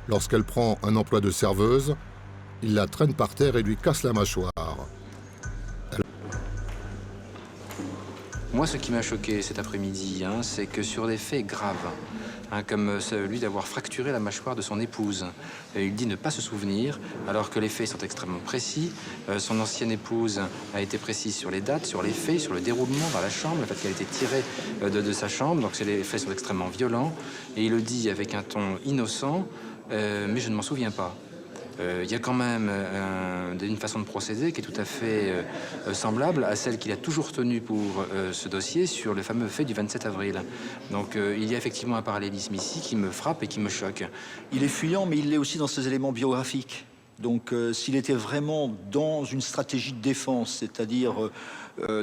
Lorsqu'elle prend un emploi de serveuse, il la traîne par terre et lui casse la mâchoire. Moi, ce qui m'a choqué cet après-midi, c'est que sur des faits graves, comme celui d'avoir fracturé la mâchoire de son épouse, il dit ne pas se souvenir, alors que les faits sont extrêmement précis. Son ancienne épouse a été précise sur les dates, sur les faits, sur le déroulement dans la chambre, le fait qu'elle a été tirée de sa chambre, donc les faits sont extrêmement violents. Et il le dit avec un ton innocent, mais je ne m'en souviens pas. Il y a quand même une façon de procéder qui est tout à fait semblable à celle qu'il a toujours tenue pour ce dossier sur le fameux fait du 27 avril. Donc il y a effectivement un parallélisme ici qui me frappe et qui me choque. Il est fuyant, mais il l'est aussi dans ses éléments biographiques. Donc s'il était vraiment dans une stratégie de défense, c'est-à-dire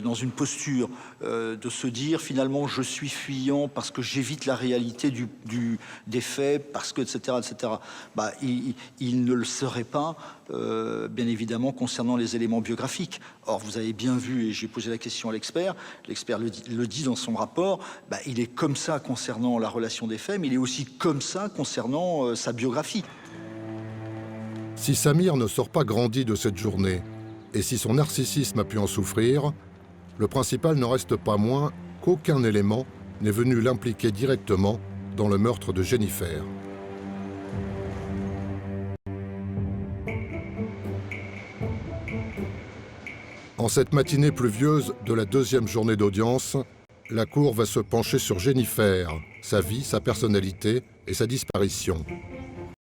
dans une posture de se dire finalement je suis fuyant parce que j'évite la réalité des faits, parce que etc. Bah, il ne le serait pas bien évidemment concernant les éléments biographiques. Or vous avez bien vu, et j'ai posé la question à l'expert le dit dans son rapport, bah, il est comme ça concernant la relation des faits, mais il est aussi comme ça concernant sa biographie. Si Samir ne sort pas grandi de cette journée, et si son narcissisme a pu en souffrir, le principal n'en reste pas moins qu'aucun élément n'est venu l'impliquer directement dans le meurtre de Jennifer. En cette matinée pluvieuse de la deuxième journée d'audience, la Cour va se pencher sur Jennifer, sa vie, sa personnalité et sa disparition.